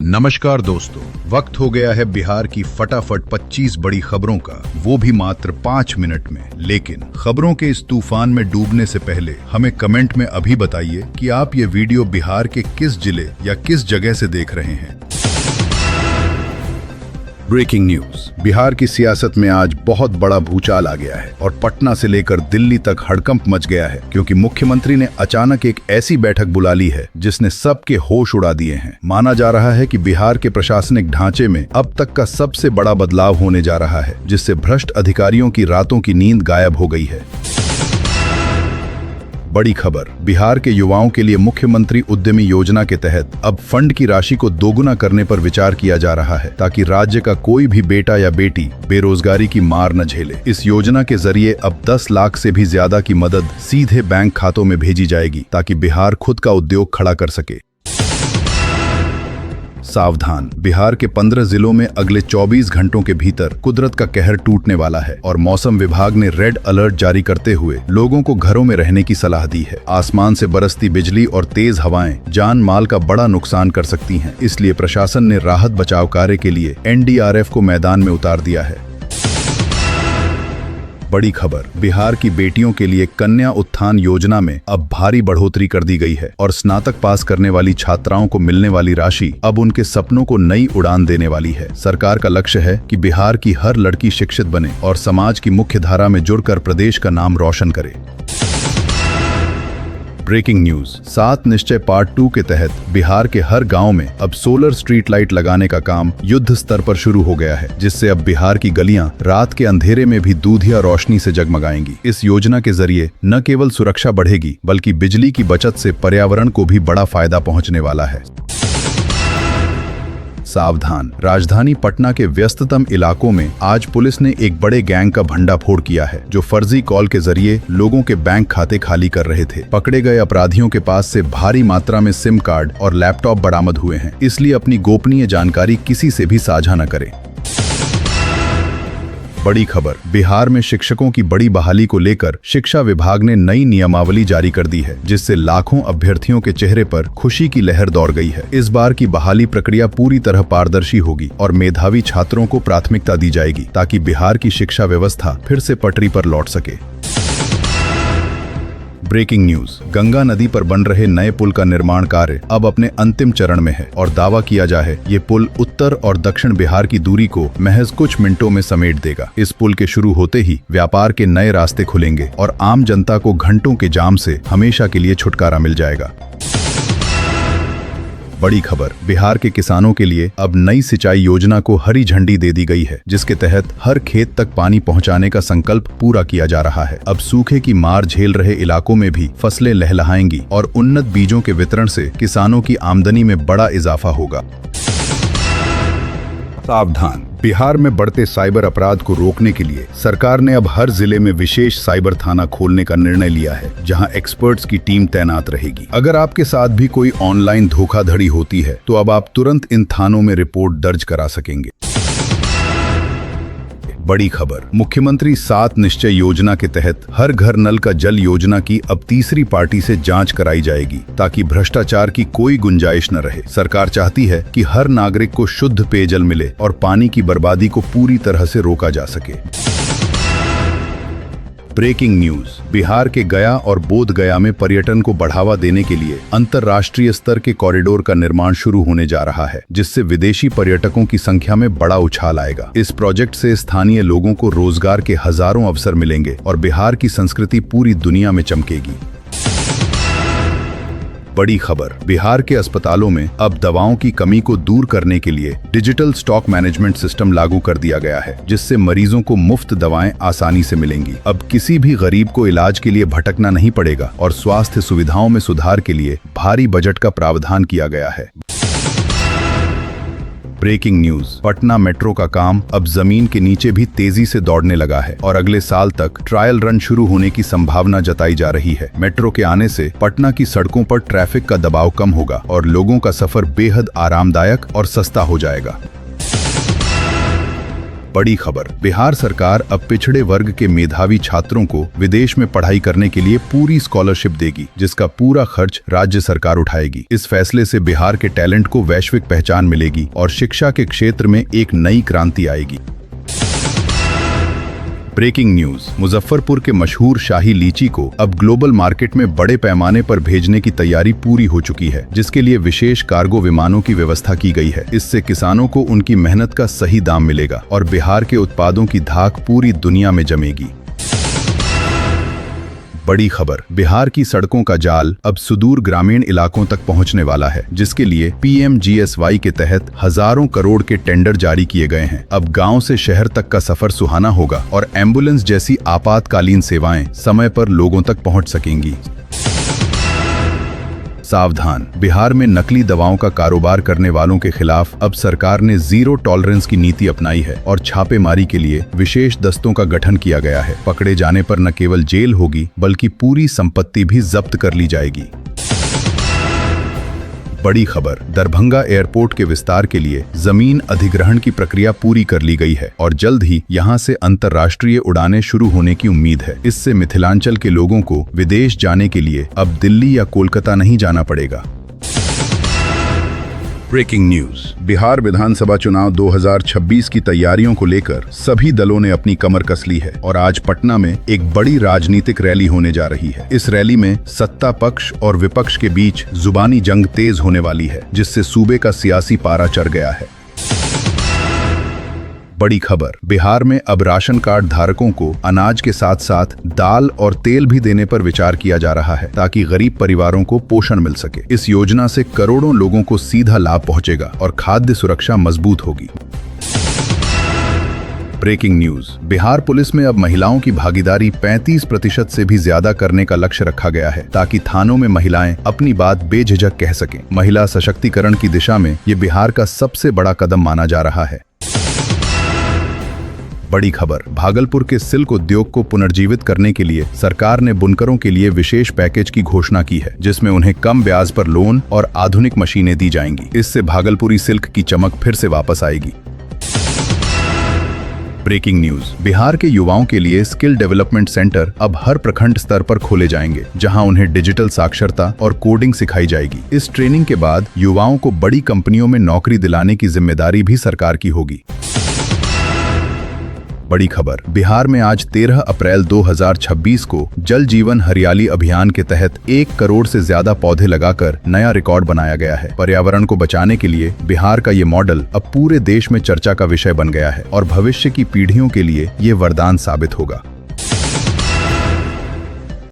नमस्कार दोस्तों, वक्त हो गया है बिहार की फटाफट 25 बड़ी खबरों का, वो भी मात्र 5 मिनट में। लेकिन खबरों के इस तूफान में डूबने से पहले हमें कमेंट में अभी बताइए कि आप ये वीडियो बिहार के किस जिले या किस जगह से देख रहे हैं। ब्रेकिंग न्यूज, बिहार की सियासत में आज बहुत बड़ा भूचाल आ गया है और पटना से लेकर दिल्ली तक हड़कंप मच गया है, क्योंकि मुख्यमंत्री ने अचानक एक ऐसी बैठक बुला ली है जिसने सबके होश उड़ा दिए हैं। माना जा रहा है कि बिहार के प्रशासनिक ढांचे में अब तक का सबसे बड़ा बदलाव होने जा रहा है, जिससे भ्रष्ट अधिकारियों की रातों की नींद गायब हो गई है। बड़ी खबर, बिहार के युवाओं के लिए मुख्यमंत्री उद्यमी योजना के तहत अब फंड की राशि को दोगुना करने पर विचार किया जा रहा है, ताकि राज्य का कोई भी बेटा या बेटी बेरोजगारी की मार न झेले। इस योजना के जरिए अब 10 लाख से भी ज्यादा की मदद सीधे बैंक खातों में भेजी जाएगी, ताकि बिहार खुद का उद्योग खड़ा कर सके। सावधान, बिहार के 15 जिलों में अगले 24 घंटों के भीतर कुदरत का कहर टूटने वाला है और मौसम विभाग ने रेड अलर्ट जारी करते हुए लोगों को घरों में रहने की सलाह दी है। आसमान से बरसती बिजली और तेज हवाएं जान माल का बड़ा नुकसान कर सकती हैं, इसलिए प्रशासन ने राहत बचाव कार्य के लिए NDRF को मैदान में उतार दिया है। बड़ी खबर, बिहार की बेटियों के लिए कन्या उत्थान योजना में अब भारी बढ़ोतरी कर दी गई है और स्नातक पास करने वाली छात्राओं को मिलने वाली राशि अब उनके सपनों को नई उड़ान देने वाली है। सरकार का लक्ष्य है कि बिहार की हर लड़की शिक्षित बने और समाज की मुख्य धारा में जुड़कर प्रदेश का नाम रोशन करे। ब्रेकिंग न्यूज, 7 निश्चय पार्ट 2 के तहत बिहार के हर गांव में अब सोलर स्ट्रीट लाइट लगाने का काम युद्ध स्तर पर शुरू हो गया है, जिससे अब बिहार की गलियां रात के अंधेरे में भी दूधिया रोशनी से जगमगाएंगी। इस योजना के जरिए न केवल सुरक्षा बढ़ेगी, बल्कि बिजली की बचत से पर्यावरण को भी बड़ा फायदा पहुंचने वाला है। सावधान, राजधानी पटना के व्यस्ततम इलाकों में आज पुलिस ने एक बड़े गैंग का भंडाफोड़ किया है, जो फर्जी कॉल के जरिए लोगों के बैंक खाते खाली कर रहे थे। पकड़े गए अपराधियों के पास से भारी मात्रा में सिम कार्ड और लैपटॉप बरामद हुए हैं, इसलिए अपनी गोपनीय जानकारी किसी से भी साझा न करें। बड़ी खबर, बिहार में शिक्षकों की बड़ी बहाली को लेकर शिक्षा विभाग ने नई नियमावली जारी कर दी है, जिससे लाखों अभ्यर्थियों के चेहरे पर खुशी की लहर दौड़ गई है। इस बार की बहाली प्रक्रिया पूरी तरह पारदर्शी होगी और मेधावी छात्रों को प्राथमिकता दी जाएगी, ताकि बिहार की शिक्षा व्यवस्था फिर से पटरी पर लौट सके। ब्रेकिंग न्यूज, गंगा नदी पर बन रहे नए पुल का निर्माण कार्य अब अपने अंतिम चरण में है और दावा किया जा है ये पुल उत्तर और दक्षिण बिहार की दूरी को महज कुछ मिनटों में समेट देगा। इस पुल के शुरू होते ही व्यापार के नए रास्ते खुलेंगे और आम जनता को घंटों के जाम से हमेशा के लिए छुटकारा मिल जाएगा। बड़ी खबर, बिहार के किसानों के लिए अब नई सिंचाई योजना को हरी झंडी दे दी गई है, जिसके तहत हर खेत तक पानी पहुंचाने का संकल्प पूरा किया जा रहा है। अब सूखे की मार झेल रहे इलाकों में भी फसलें लहलहाएंगी और उन्नत बीजों के वितरण से किसानों की आमदनी में बड़ा इजाफा होगा। सावधान, बिहार में बढ़ते साइबर अपराध को रोकने के लिए सरकार ने अब हर जिले में विशेष साइबर थाना खोलने का निर्णय लिया है, जहां एक्सपर्ट्स की टीम तैनात रहेगी। अगर आपके साथ भी कोई ऑनलाइन धोखाधड़ी होती है, तो अब आप तुरंत इन थानों में रिपोर्ट दर्ज करा सकेंगे। बड़ी खबर, मुख्यमंत्री 7 निश्चय योजना के तहत हर घर नल का जल योजना की अब तीसरी पार्टी से जांच कराई जाएगी, ताकि भ्रष्टाचार की कोई गुंजाइश न रहे। सरकार चाहती है कि हर नागरिक को शुद्ध पेयजल मिले और पानी की बर्बादी को पूरी तरह से रोका जा सके। ब्रेकिंग न्यूज, बिहार के गया और बोध गया में पर्यटन को बढ़ावा देने के लिए अंतर्राष्ट्रीय स्तर के कॉरिडोर का निर्माण शुरू होने जा रहा है, जिससे विदेशी पर्यटकों की संख्या में बड़ा उछाल आएगा। इस प्रोजेक्ट से स्थानीय लोगों को रोजगार के हजारों अवसर मिलेंगे और बिहार की संस्कृति पूरी दुनिया में चमकेगी। बड़ी खबर, बिहार के अस्पतालों में अब दवाओं की कमी को दूर करने के लिए डिजिटल स्टॉक मैनेजमेंट सिस्टम लागू कर दिया गया है, जिससे मरीजों को मुफ्त दवाएं आसानी से मिलेंगी। अब किसी भी गरीब को इलाज के लिए भटकना नहीं पड़ेगा और स्वास्थ्य सुविधाओं में सुधार के लिए भारी बजट का प्रावधान किया गया है। ब्रेकिंग न्यूज, पटना मेट्रो का काम अब जमीन के नीचे भी तेजी से दौड़ने लगा है और अगले साल तक ट्रायल रन शुरू होने की संभावना जताई जा रही है। मेट्रो के आने से पटना की सड़कों पर ट्रैफिक का दबाव कम होगा और लोगों का सफर बेहद आरामदायक और सस्ता हो जाएगा। बड़ी खबर, बिहार सरकार अब पिछड़े वर्ग के मेधावी छात्रों को विदेश में पढ़ाई करने के लिए पूरी स्कॉलरशिप देगी, जिसका पूरा खर्च राज्य सरकार उठाएगी। इस फैसले से बिहार के टैलेंट को वैश्विक पहचान मिलेगी और शिक्षा के क्षेत्र में एक नई क्रांति आएगी। ब्रेकिंग न्यूज, मुजफ्फरपुर के मशहूर शाही लीची को अब ग्लोबल मार्केट में बड़े पैमाने पर भेजने की तैयारी पूरी हो चुकी है, जिसके लिए विशेष कार्गो विमानों की व्यवस्था की गई है। इससे किसानों को उनकी मेहनत का सही दाम मिलेगा और बिहार के उत्पादों की धाक पूरी दुनिया में जमेगी। बड़ी खबर, बिहार की सड़कों का जाल अब सुदूर ग्रामीण इलाकों तक पहुंचने वाला है, जिसके लिए PMGSY के तहत हजारों करोड़ के टेंडर जारी किए गए हैं। अब गांव से शहर तक का सफर सुहाना होगा और एम्बुलेंस जैसी आपातकालीन सेवाएं समय पर लोगों तक पहुंच सकेंगी। सावधान, बिहार में नकली दवाओं का कारोबार करने वालों के खिलाफ अब सरकार ने जीरो टॉलरेंस की नीति अपनाई है और छापेमारी के लिए विशेष दस्तों का गठन किया गया है। पकड़े जाने पर न केवल जेल होगी बल्कि पूरी संपत्ति भी जब्त कर ली जाएगी। बड़ी खबर, दरभंगा एयरपोर्ट के विस्तार के लिए जमीन अधिग्रहण की प्रक्रिया पूरी कर ली गई है और जल्द ही यहां से अंतर्राष्ट्रीय उड़ानें शुरू होने की उम्मीद है। इससे मिथिलांचल के लोगों को विदेश जाने के लिए अब दिल्ली या कोलकाता नहीं जाना पड़ेगा। ब्रेकिंग न्यूज, बिहार विधानसभा चुनाव 2026 की तैयारियों को लेकर सभी दलों ने अपनी कमर कस ली है और आज पटना में एक बड़ी राजनीतिक रैली होने जा रही है। इस रैली में सत्ता पक्ष और विपक्ष के बीच जुबानी जंग तेज होने वाली है, जिससे सूबे का सियासी पारा चढ़ गया है। बड़ी खबर, बिहार में अब राशन कार्ड धारकों को अनाज के साथ साथ दाल और तेल भी देने पर विचार किया जा रहा है, ताकि गरीब परिवारों को पोषण मिल सके। इस योजना से करोड़ों लोगों को सीधा लाभ पहुंचेगा और खाद्य सुरक्षा मजबूत होगी। ब्रेकिंग न्यूज, बिहार पुलिस में अब महिलाओं की भागीदारी 35% से भी ज्यादा करने का लक्ष्य रखा गया है, ताकि थानों में महिलाएं अपनी बात बेझिझक कह सकें। महिला सशक्तिकरण की दिशा में ये बिहार का सबसे बड़ा कदम माना जा रहा है। बड़ी खबर, भागलपुर के सिल्क उद्योग को पुनर्जीवित करने के लिए सरकार ने बुनकरों के लिए विशेष पैकेज की घोषणा की है, जिसमें उन्हें कम ब्याज पर लोन और आधुनिक मशीनें दी जाएंगी। इससे भागलपुरी सिल्क की चमक फिर से वापस आएगी। ब्रेकिंग न्यूज, बिहार के युवाओं के लिए स्किल डेवलपमेंट सेंटर अब हर प्रखंड स्तर पर खोले जाएंगे, जहां उन्हें डिजिटल साक्षरता और कोडिंग सिखाई जाएगी। इस ट्रेनिंग के बाद युवाओं को बड़ी कंपनियों में नौकरी दिलाने की जिम्मेदारी भी सरकार की होगी। बड़ी खबर, बिहार में आज 13 अप्रैल 2026 को जल जीवन हरियाली अभियान के तहत 1 करोड़ से ज्यादा पौधे लगाकर नया रिकॉर्ड बनाया गया है। पर्यावरण को बचाने के लिए बिहार का ये मॉडल अब पूरे देश में चर्चा का विषय बन गया है और भविष्य की पीढ़ियों के लिए ये वरदान साबित होगा।